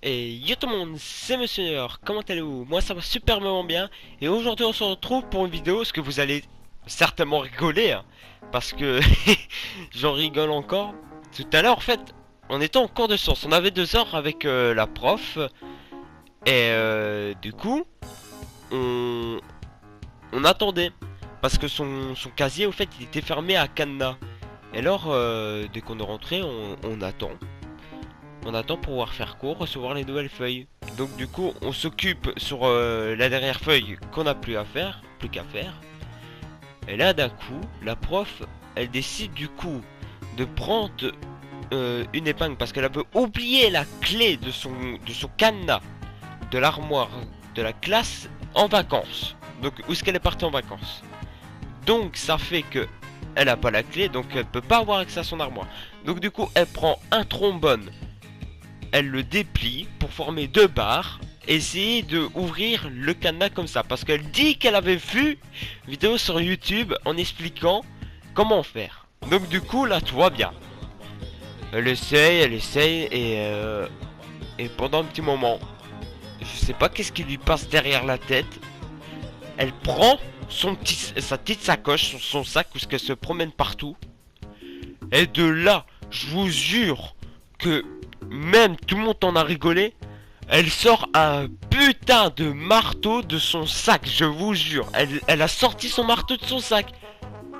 Et yo tout le monde, c'est Monsieur Nord, comment allez-vous? Moi ça va superbement bien. Et aujourd'hui on se retrouve pour une vidéo, ce que vous allez certainement rigoler, hein, parce que j'en rigole encore. Tout à l'heure en fait, on était en cours de sciences, on avait 2 heures avec la prof. Et du coup, on, on attendait. Parce que son casier au fait il était fermé à cadenas. Et alors, dès qu'on est rentré, on attend. On attend pour pouvoir faire cours, recevoir les nouvelles feuilles. Donc du coup, on s'occupe sur la dernière feuille qu'on n'a plus à faire, plus qu'à faire. Et là, d'un coup, la prof, elle décide du coup de prendre une épingle parce qu'elle avait oublié la clé de son cadenas de l'armoire de la classe en vacances. Donc où est-ce qu'elle est partie en vacances? Donc ça fait que elle a pas la clé, donc elle peut pas avoir accès à son armoire. Donc du coup, elle prend un trombone, elle le déplie pour former 2 barres, essayer de ouvrir le cadenas comme ça, parce qu'elle dit qu'elle avait vu une vidéo sur YouTube en expliquant comment faire. Donc du coup là tout va bien. Elle essaye et pendant un petit moment, je sais pas qu'est-ce qui lui passe derrière la tête, elle prend sa petite sacoche, son sac où qu'elle se promène partout. Et de là, je vous jure que même tout le monde en a rigolé. Elle sort un putain de marteau de son sac, je vous jure. Elle a sorti son marteau de son sac.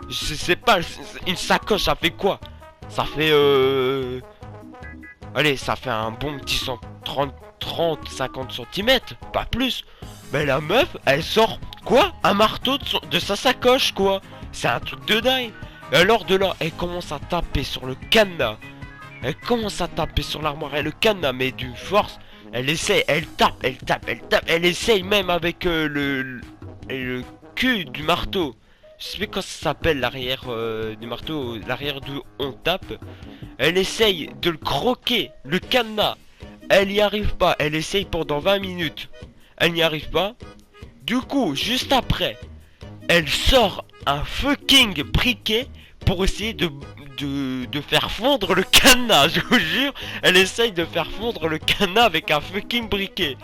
Je sais pas, une sacoche, ça fait quoi? Ça fait allez, ça fait un bon petit 30, 50 centimètres, pas plus. Mais la meuf, elle sort quoi? Un marteau de sa sacoche, quoi. C'est un truc de dingue. Et alors de là, elle commence à taper sur le cadenas. Elle commence à taper sur l'armoire et le cadenas, mais d'une force. Elle essaie, elle tape, elle tape, elle tape. Elle essaye même avec le cul du marteau. Je sais pas comment ça s'appelle l'arrière du marteau, l'arrière d'où on tape. Elle essaye de le croquer, le cadenas. Elle n'y arrive pas, elle essaye pendant 20 minutes. Elle n'y arrive pas. Du coup, juste après, elle sort un fucking briquet pour essayer de faire fondre le cadenas, je vous jure. Elle essaye de faire fondre le cadenas avec un fucking briquet.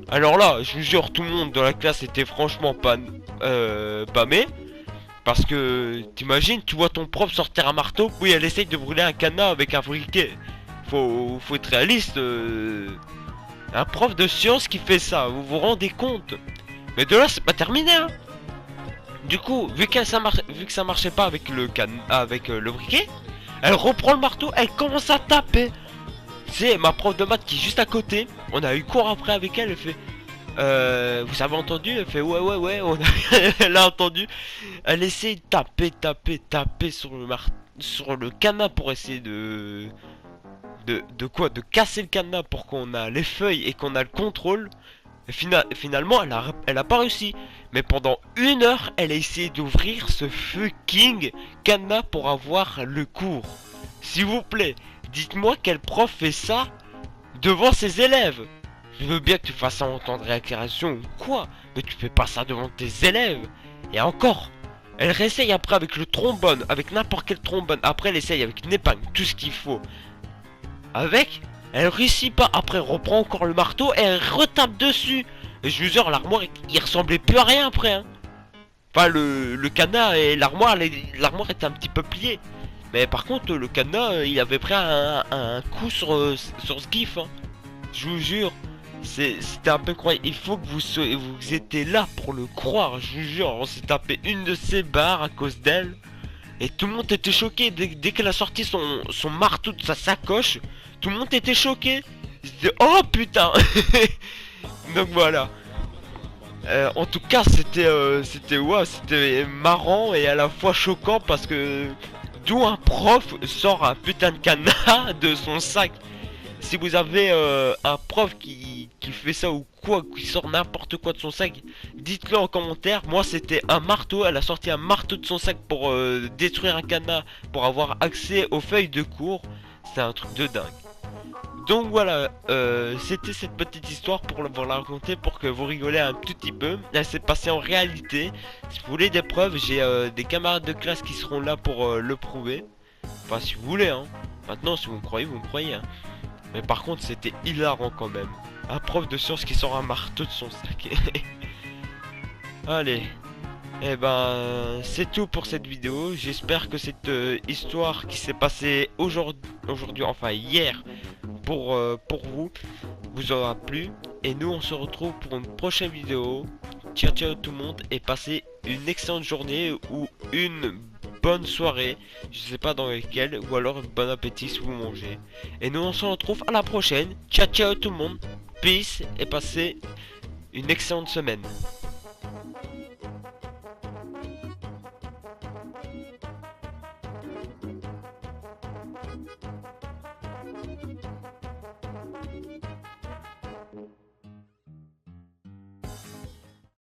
Alors là, je vous jure, tout le monde dans la classe était franchement pâmé. Parce que, t'imagines, tu vois ton prof sortir un marteau, oui, elle essaye de brûler un cadenas avec un briquet. Faut être réaliste. Un prof de sciences qui fait ça, vous vous rendez compte? Mais de là, c'est pas terminé, hein. Du coup, vu que ça marchait pas avec le briquet, elle reprend le marteau, elle commence à taper. C'est ma prof de maths qui est juste à côté. On a eu cours après avec elle. Elle fait vous avez entendu? Elle fait ouais, elle a entendu. Elle essaie de taper sur le cadenas pour essayer de quoi? De casser le cadenas pour qu'on a les feuilles et qu'on a le contrôle. Et finalement, elle a pas réussi. Mais pendant 1 heure, elle a essayé d'ouvrir ce fucking cadenas pour avoir le cours. S'il vous plaît, dites-moi quel prof fait ça devant ses élèves. Je veux bien que tu fasses ça en temps de récréation ou quoi, mais tu fais pas ça devant tes élèves. Et encore, elle réessaye après avec le trombone, avec n'importe quel trombone. Après, elle essaye avec une épingle, tout ce qu'il faut. Avec, elle réussit pas. Après, elle reprend encore le marteau et elle retape dessus. Et je vous jure, l'armoire, il ressemblait plus à rien après. Hein. Enfin, le cadenas et l'armoire était un petit peu pliée. Mais par contre, le cadenas, il avait pris un coup sur ce gif. Hein. Je vous jure. C'était un peu incroyable. Il faut que vous étiez là pour le croire. Je vous jure, on s'est tapé une de ces barres à cause d'elle. Et tout le monde était choqué. Dès qu'elle a sorti son marteau de sa sacoche, tout le monde était choqué. Ils se disaient, oh putain. Donc voilà. En tout cas, c'était marrant et à la fois choquant parce que d'où un prof sort un putain de cadenas de son sac. Si vous avez un prof qui fait ça ou quoi, qui sort n'importe quoi de son sac, dites-le en commentaire. Moi, c'était un marteau. Elle a sorti un marteau de son sac pour détruire un cadenas, pour avoir accès aux feuilles de cours. C'est un truc de dingue. Donc voilà, c'était cette petite histoire pour vous la raconter pour que vous rigolez un tout petit peu. Elle s'est passée en réalité. Si vous voulez des preuves, j'ai des camarades de classe qui seront là pour le prouver. Enfin, si vous voulez, hein. Maintenant, si vous me croyez, vous me croyez, hein. Mais par contre, c'était hilarant quand même. Un prof de sciences qui sort un marteau de son sac. Allez. Eh ben, c'est tout pour cette vidéo. J'espère que cette histoire qui s'est passée aujourd'hui, enfin hier, pour vous aura plu. Et nous, on se retrouve pour une prochaine vidéo. Ciao ciao tout le monde et passez une excellente journée ou une bonne soirée. Je sais pas dans lequel, ou alors bon appétit si vous mangez. Et nous, on se retrouve à la prochaine. Ciao ciao tout le monde. Peace et passez une excellente semaine.